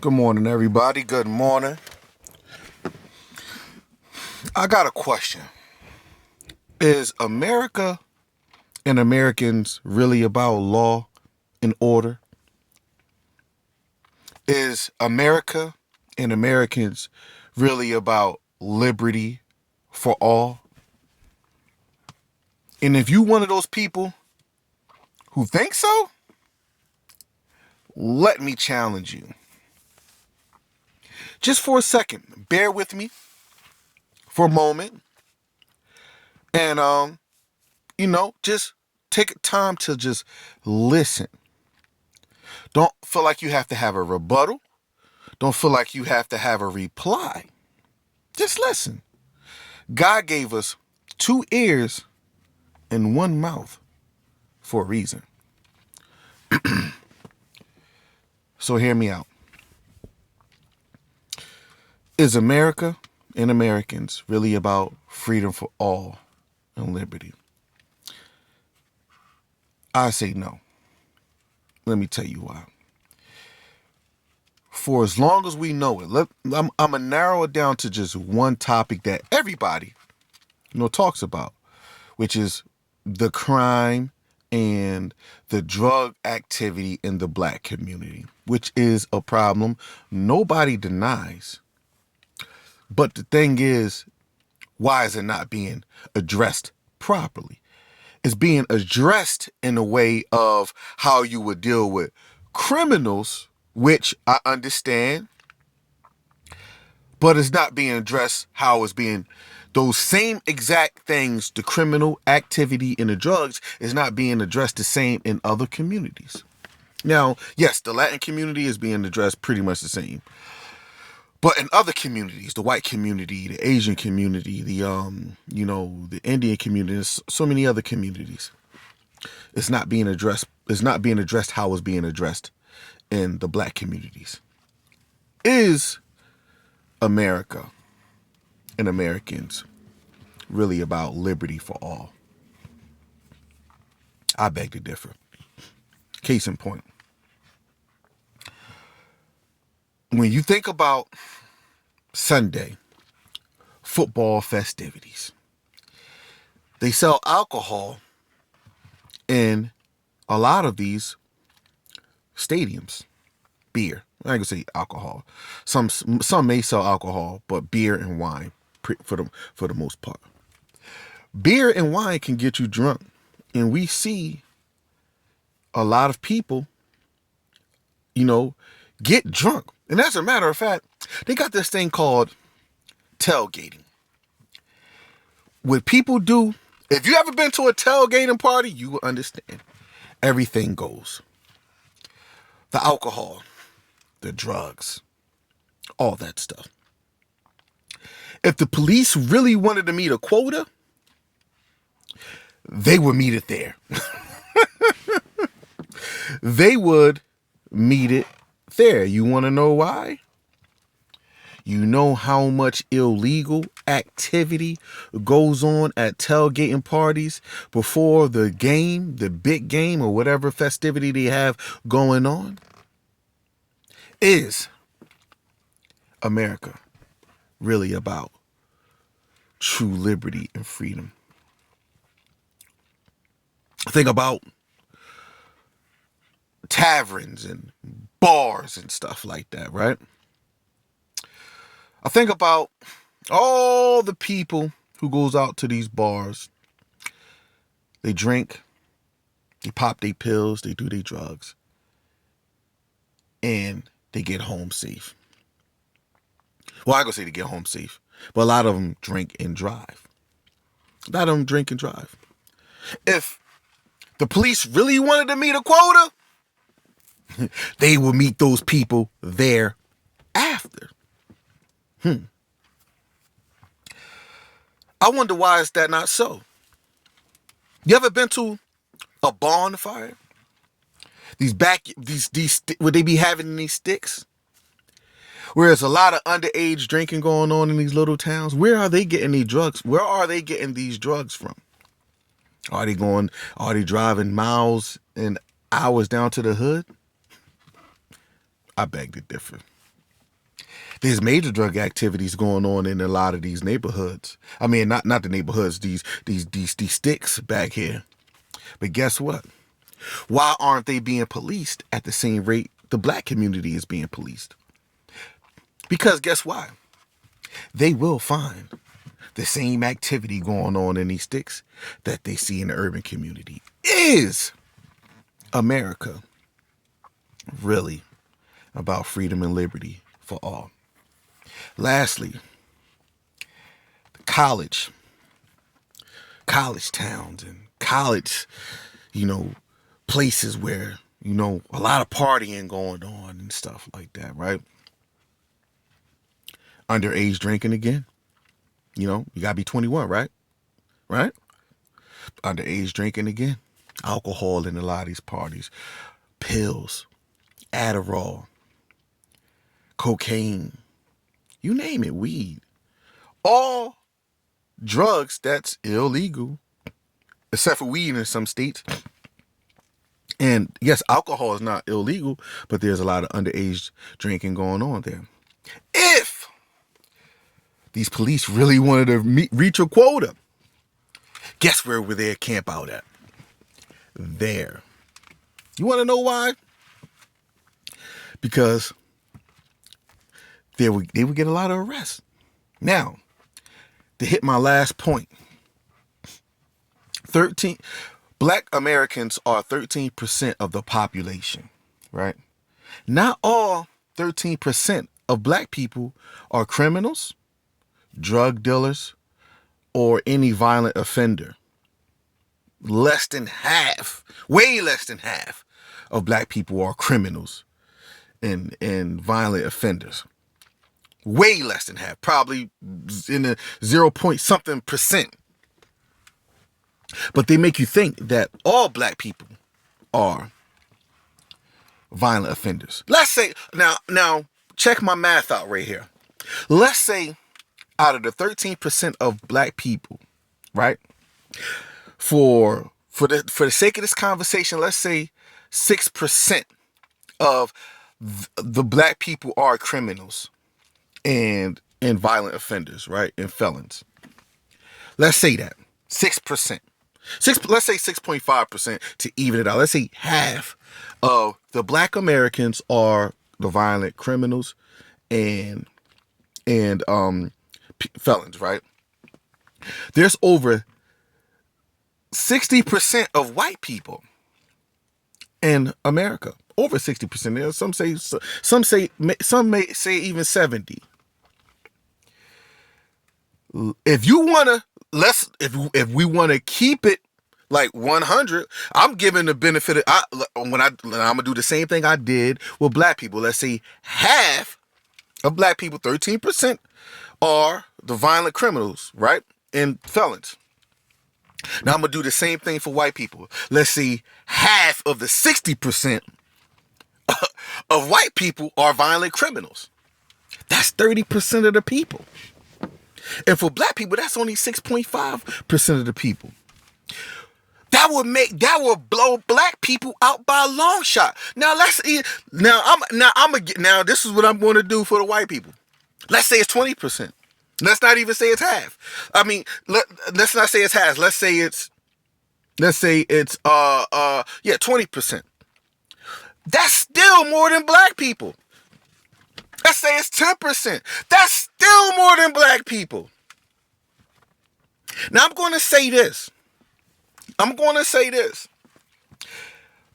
Good morning, everybody. Good morning. I got a question. Is America and Americans really about law and order? Is America and Americans really about liberty for all? And if you one of those people who think so, let me challenge you. Just for a second, bear with me for a moment and just take time to just listen. Don't feel like you have to have a rebuttal. Don't feel like you have to have a reply. Just listen. God gave us 2 ears and 1 mouth for a reason. So hear me out. Is America and Americans really about freedom for all and liberty? I say no. Let me tell you why. For as long as we know it, I'm going to narrow it down to just one topic that everybody talks about, which is the crime and the drug activity in the black community, which is a problem nobody denies. But the thing is, why is it not being addressed properly? It's being addressed in a way of how you would deal with criminals, which I understand, but it's not being addressed how it's being, those same exact things, the criminal activity and the drugs, is not being addressed the same in other communities. Now, yes, the Latin community is being addressed pretty much the same. But in other communities, the white community, the Asian community, the Indian community, there's so many other communities, it's not being addressed. It's not being addressed how it's being addressed in the black communities. Is America and Americans really about liberty for all? I beg to differ. Case in point. When you think about Sunday football festivities, they sell alcohol in a lot of these stadiums. Beer. I can say alcohol. Some may sell alcohol, but beer and wine for the most part. Beer and wine can get you drunk, and we see a lot of people, get drunk. And as a matter of fact, they got this thing called tailgating. What people do, if you ever been to a tailgating party, you will understand. Everything goes. The alcohol, the drugs, all that stuff. If the police really wanted to meet a quota, they would meet it there. They would meet it there. You want to know why? You know how much illegal activity goes on at tailgating parties before the game, the big game, or whatever festivity they have going on? Is America really about true liberty and freedom? Think about taverns and bars and stuff like that, right? I think about all the people who goes out to these bars. They drink, they pop their pills, they do their drugs, and they get home safe. Well, I go say they get home safe, but a lot of them drink and drive. If the police really wanted to meet a quota, they will meet those people there after. I wonder why is that not so? You ever been to a bonfire? These would they be having these sticks? Whereas a lot of underage drinking going on in these little towns, where are they getting these drugs? Where are they getting these drugs from? Are they driving miles and hours down to the hood? I beg to differ. There's major drug activities going on in a lot of these neighborhoods. I mean, not the neighborhoods, these sticks back here. But guess what? Why aren't they being policed at the same rate the black community is being policed? Because guess why? They will find the same activity going on in these sticks that they see in the urban community. Is America really about freedom and liberty for all? Lastly, college towns and college, places where, a lot of partying going on and stuff like that, right? Underage drinking again. You gotta be 21, right? Right? Underage drinking again. Alcohol in a lot of these parties. Pills, Adderall, cocaine, you name it, weed. All drugs that's illegal, except for weed in some states. And yes, alcohol is not illegal, but there's a lot of underage drinking going on there. If these police really wanted to reach a quota, guess where would they camp out at? There. You want to know why? Because they would get a lot of arrests. Now, to hit my last point, Black Americans are 13% of the population, right? Not all 13% of black people are criminals, drug dealers, or any violent offender. Less than half, way less than half of black people are criminals and violent offenders. Way less than half, probably in the 0 point something percent. But they make you think that all black people are violent offenders. Let's say, now check my math out right here. Let's say out of the 13% of black people, right? For the sake of this conversation, let's say 6% of the black people are criminals and violent offenders, right? And felons. Let's say that 6%. Let's say 6.5% to even it out. Let's say half of the black Americans are the violent criminals and felons, right? There's over 60% of white people in America. Over 60%. Some may say even 70. If you want to, if we want to keep it like 100, I'm giving the benefit of, I'm gonna do the same thing I did with black people. Let's say half of black people, 13%, are the violent criminals, right? And felons. Now I'm gonna do the same thing for white people. Let's see, half of the 60% of white people are violent criminals. That's 30% of the people. And for black people, that's only 6.5% of the people. That would blow black people out by a long shot. Now this is what I'm going to do for the white people. Let's say it's 20%. Let's not even say it's half. I mean, let's not say it's half. Let's say it's 20%. That's still more than black people. Let's say it's 10%. That's still more than black people. Now I'm going to say this.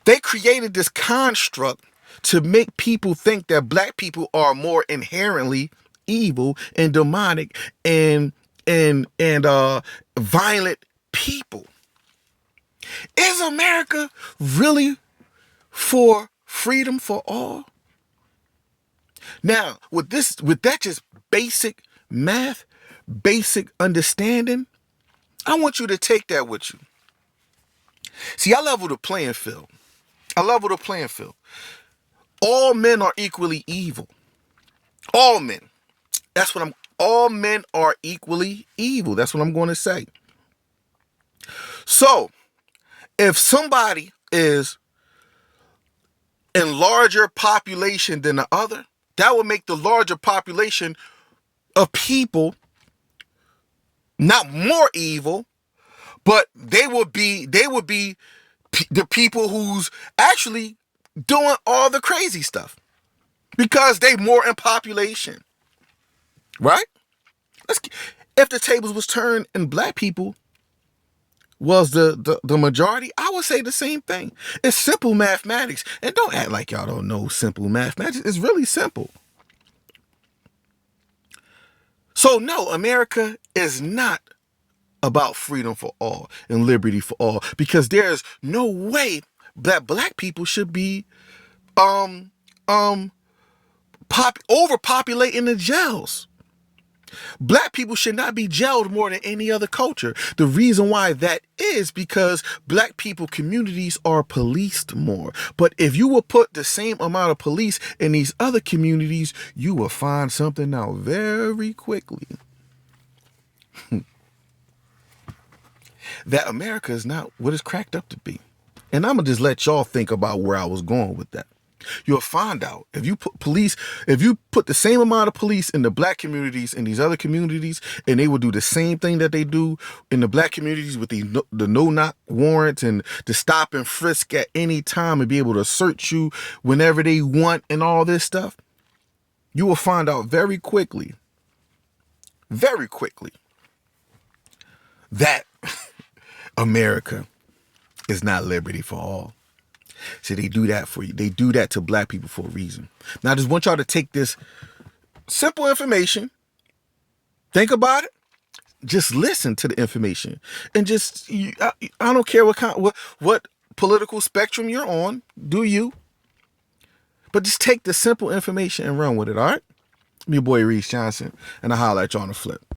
They created this construct to make people think that black people are more inherently evil and demonic and violent people. Is America really for freedom for all? Now, with that just basic math, basic understanding, I want you to take that with you. See, I level the playing field. All men are equally evil. All men. All men are equally evil. That's what I'm going to say. So, if somebody is in larger population than the other, That would make the larger population of people not more evil, but they would be the people who's actually doing all the crazy stuff because they more in population, right? If the tables was turned and black people was the majority, I would say the same thing. It's simple mathematics. And don't act like y'all don't know simple mathematics. It's really simple. So no, America is not about freedom for all and liberty for all, because there's no way that black people should be overpopulating the jails. Black people should not be jailed more than any other culture. The reason why that is because black people communities are policed more. But if you will put the same amount of police in these other communities, you will find something out very quickly. That America is not what it's cracked up to be. And I'm going to just let y'all think about where I was going with that. You'll find out if you put the same amount of police in the black communities and these other communities, and they will do the same thing that they do in the black communities with the no-knock warrants and the stop and frisk at any time and be able to search you whenever they want and all this stuff, you will find out very quickly that America is not liberty for all. See, they do that for you. They do that to black people for a reason. Now, I just want y'all to take this simple information, think about it, just listen to the information, and just, I don't care what political spectrum you're on, do you? But just take the simple information and run with it, all right? I'm your boy, Reese Johnson, and I'll holler at y'all on the flip.